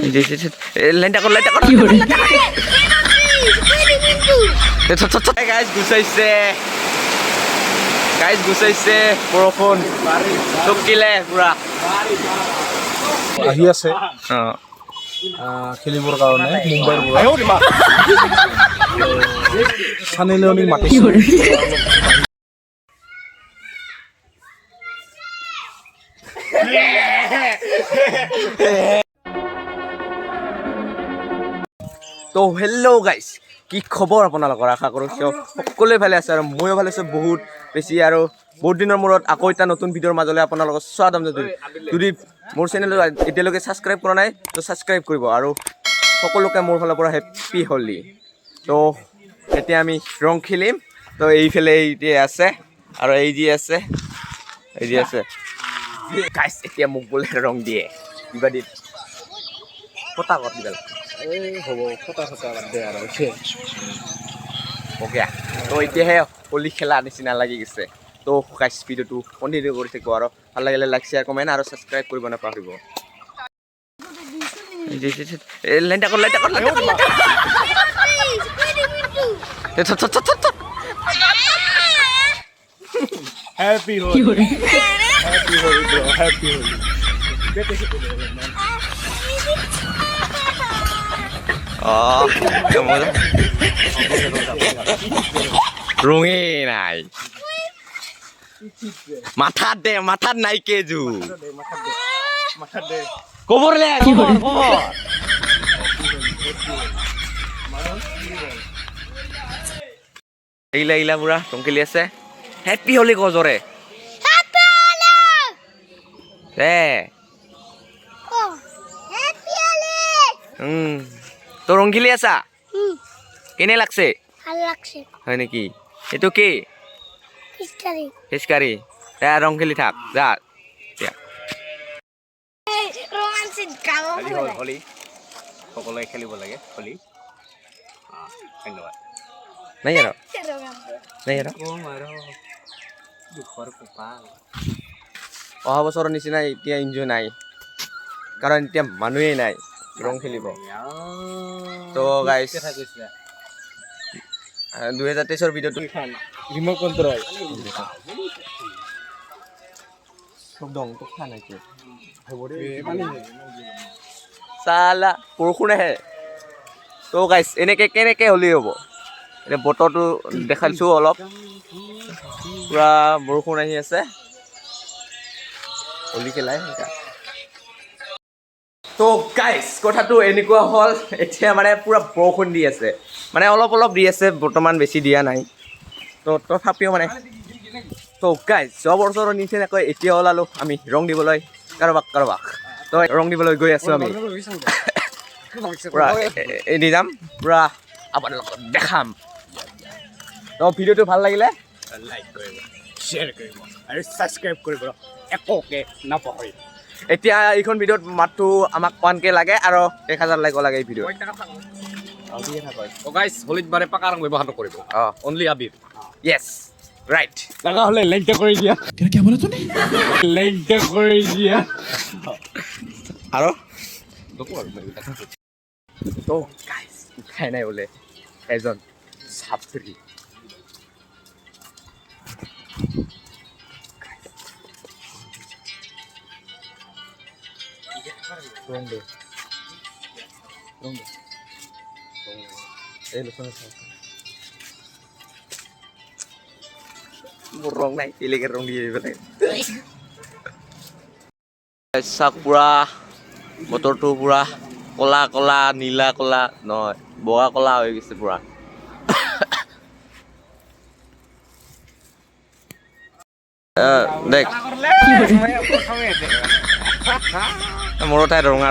লাইনটা কৰ গাইজ গুচাইছে বৰষুণ চকিলে পুৰা আহি আছে খেলিবৰ কাৰণে মুম্বাইৰ পৰা সানি লিঅ'নিক মাতিছে তো হেল্ল' গাইজ কি খবৰ আপোনালোকৰ আশা কৰোঁ সকলোৱে ভালে আছে আৰু ময়ো ভালে আছোঁ বহুত বেছি আৰু বহুত দিনৰ মূৰত আকৌ এটা নতুন ভিডিঅ'ৰ মাজলৈ আপোনালোকক স্বাগতম যদি মোৰ চেনেলটো এতিয়ালৈকে ছাবস্ক্ৰাইব কৰা নাই তো ছাবস্ক্ৰাইব কৰিব আৰু সকলোকে মোৰ ফালৰ পৰা হেপ্পী হোলী তো এতিয়া আমি ৰং খেলিম তো এইফালে এই আছে আৰু এই যি আছে গাইজ এতিয়া মোক বোলে ৰং দিয়ে কিবা দি পতাকত দিবা হ'ব ফটা বাদ দে আৰু অ'কে তো এতিয়াহে হোলী খেলা নিচিনা লাগি গৈছে তো গাইজ ভিডিঅ'টো কণ্টিনিউ কৰি থাকিব আৰু ভাল লাগিলে লাইক শ্বেয়াৰ কমেণ্ট আৰু ছাবস্ক্ৰাইব কৰিব নাপাহৰিব লাইনটা কৰ happy Holi happy Holi bro happy Holi ৰঙে নাই মাথাত নাই কেজু কবৰ লে কবৰ এইলা বুঢ়া ৰং খেলি আছে হেপ্পী হোলী ক জৰে তো ৰং খেলি আছা কেনে লাগছে হয় নেকি এইটো কি পিচকাৰী ৰং খেলি থাক যা হোলী সকলোৱে খেলিব লাগে হোলী ধন্যবাদ নাই আৰু অহা বছৰৰ নিচিনা এতিয়া এনজয় নাই কাৰণ এতিয়া মানুহেই নাই ৰং খেলিব তো গাইজ 2023 ভিডিঅ'টো ৰিম'ট কণ্ট্ৰল চালা বৰষুণ আহে তো গাইজ কেনেকে হোলী হ'ব এতিয়া বতৰটো দেখাইছোঁ অলপ পুৰা বৰষুণ আহি আছে হোলী খেলাই তো গাইজ কথাটো এনেকুৱা হ'ল এতিয়া মানে পুৰা বৰষুণ দি আছে মানে অলপ দি আছে বৰ্তমান বেছি দিয়া নাই তো তথাপিও মানে তো গাইজ যোৱা বছৰৰ নিচিনাকৈ এতিয়া ওলালোঁ আমি ৰং দিবলৈ কাৰোবাক তো ৰং দিবলৈ গৈ আছোঁ আমি পুৰা এদি যাম পুৰা আপোনালোকক দেখাম তো ভিডিঅ'টো ভাল লাগিলে লাইক কৰিব শ্বেয়াৰ কৰিব আৰু ছাবস্ক্ৰাইব কৰিব একোকে নাপাহৰিব এতিয়া এইখন ভিডিঅ'ত মাত্ৰ আমাক 1K লাগে আৰু 1000 লাইক লাগে এই ভিডিঅ' গাইজ হোলীত বাৰে পাকা ৰং ব্যৱহাৰ নকৰিব অনলি আবিৰ য়েছ ৰাইট লাগা হলে লাইকটা কৰি দিয়া কি বলা তুমি লাইকটা কৰি দিয়া আৰু তো গাইজ উঠাই নাই বোলে এজন ছাত্ৰী মোৰ ৰং নাই এলেকে ৰং দিয়ে পেলাই চাওক পুৰা বতৰটো পুৰা কলা নীলা কলা নহয় বগা কলা হৈ গৈছে পুৰা দেখ মোৰ ঠাইত ৰঙা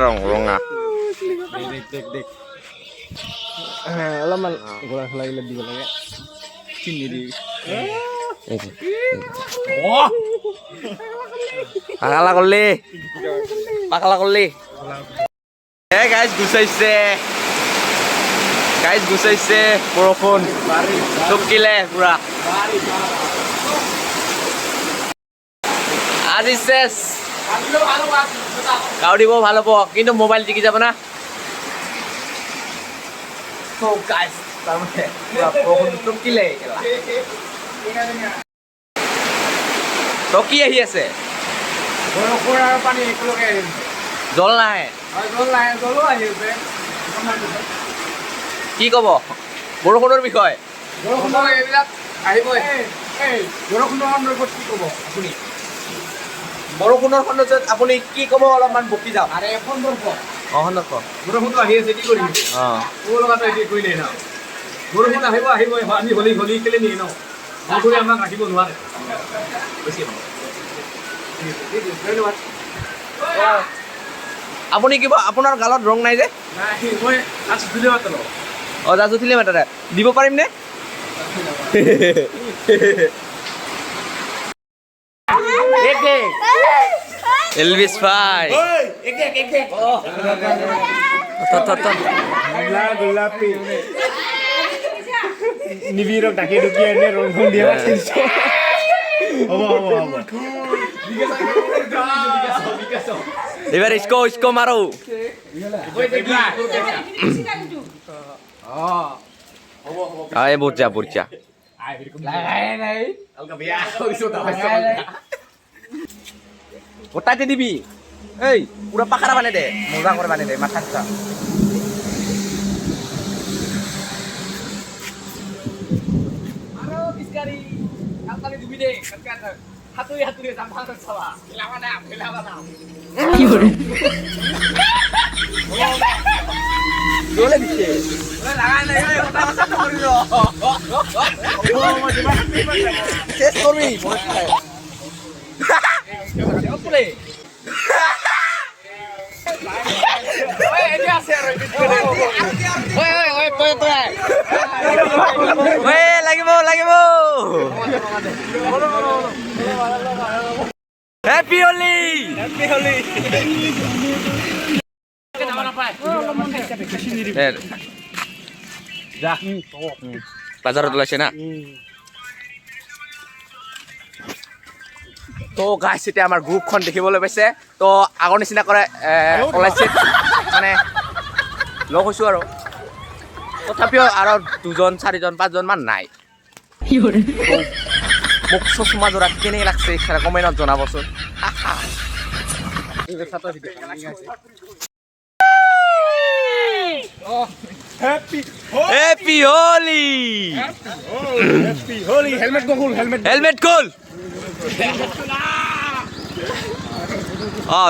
অলপমান গোলা খেলাগিলে দিব লাগে চিনি দি পাগলা কৰলি গাইজ গুচাইছে বৰষুণ চকিলে পুৰা আজি শেষ গাঁও দিব ভাল হ'ব কিন্তু মোবাইল টিকি যাব না তো গাইছ তাৰমানে পুৰা বৰষুণটো কিলে তো কি আহি আছে বৰষুণ আৰু পানী একেলগে আহিছে জল নাই জলো আহি আছে কি ক'ব বৰষুণৰ বিষয়ে বৰষুণৰ এইবিলাক আহিবই বৰষুণৰ সন্দৰ্ভত কি ক'ব আপুনি বৰষুণৰ সন্দৰ্ভত আপুনি কি ক'ব অলপমান বকি যাওক আৰে সন্দৰ্ভ সন্দৰ্ভ বৰষুণটো আহি আছে কি কৰিম ক'ব লগাটো এতিয়া কৰিলেই ন বৰষুণ আহিবই আমি হলি কেলে নিয়ে ন বৰষুণে আমাক ৰাখিব নোৱাৰে বেছি ধন্যবাদ আপুনি কিবা আপোনাৰ গালত ৰং নাই যে মই আজি দিলে মাত্ৰ অঁ জাজু উঠিলে মাতাৰে দিব পাৰিম নে এলভিছ ভাই গোলাপী নিবিৰক ডাকি ডুকি এনে ৰং দিয়া হ'ব এবাৰ ইস্কো মাৰো এই বুর্জা গোটাইতে দিবি এই পুরা পাখারা বানিয়ে দে মজা করে বানিয়ে দে মাথা চলে দিচ্ছে শেষ করবি লাগিব হ্যাপি হোলি বাজাৰত ওলাইছে না তো গাইছ এতিয়া আমাৰ গ্ৰুপখন দেখিবলৈ পাইছে তো আগৰ নিচিনা কৰে ওলাইছে মানে লগ হৈছোঁ আৰু তথাপিও আৰু 2জন 4জন 5জন মান নাই মোক চশমা যোৰা কেনেকৈ লাগছে কমেণ্টত জনাবচোন Happy Holi! Helmet cool!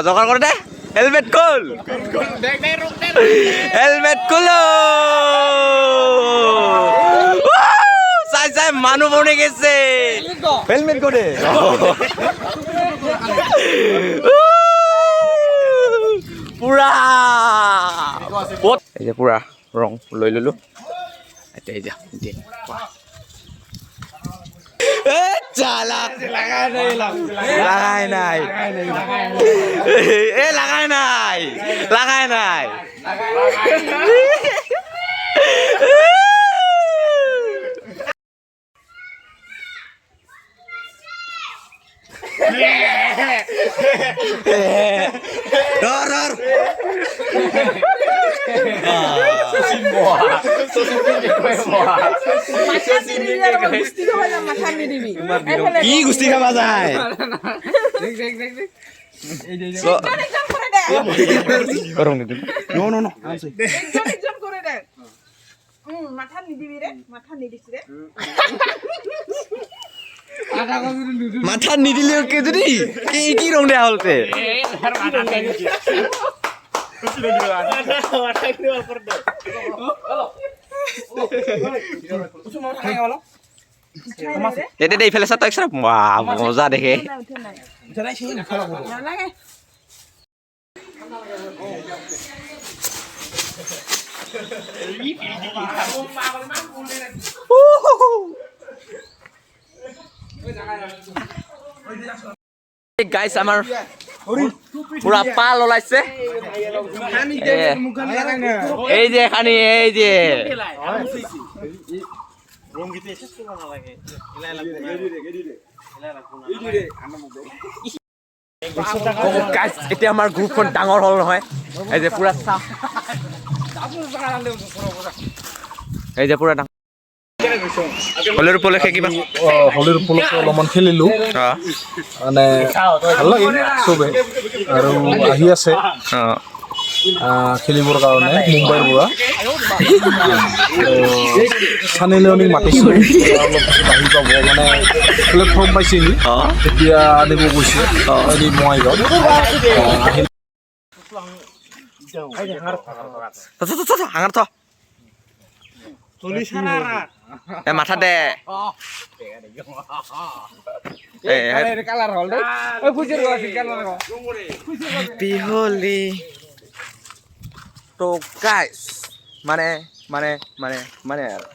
জোগাৰ কৰে দে হেলমেট cool! Helmet cool! চাই মানুহ বনে গেছে হেলমেট করে পুরা এই যে পুরা রং লৈ ললো এটা এই যে লাগাই নাই কি গুষ্টি খাবা যায় মাথা নিদিলে যদি কি রং দেয়া হলতে এটা এইফালে চা তই মজা দেখে গাইছ আমাৰ পুৰা পাল ওলাইছে এই যে খানি এই যে এতিয়া আমাৰ গ্ৰুপখন ডাঙৰ হল নহয় এই যে পুৰা চাহ এই যে পুৰা ডাঙৰ হোলীৰ উপলক্ষে কিবা হোলীৰ উপলক্ষে অলপমান খেলিলোঁ অঁ মানে ভাল লাগিল চবে আৰু আহি আছে অঁ খেলিবৰ কাৰণে মুম্বাইৰ পৰা চানি লিঅ'নিক মাতিছোঁ অলপ পিছত আহি পাব মানে প্লেটফৰ্ম পাইছেহি অঁ এতিয়া আনিব গৈছে এদিন বঙাইগাঁও আহি হাঙাৰ থ এ মাথা দে বিহলি তো গাইছ মানে আৰু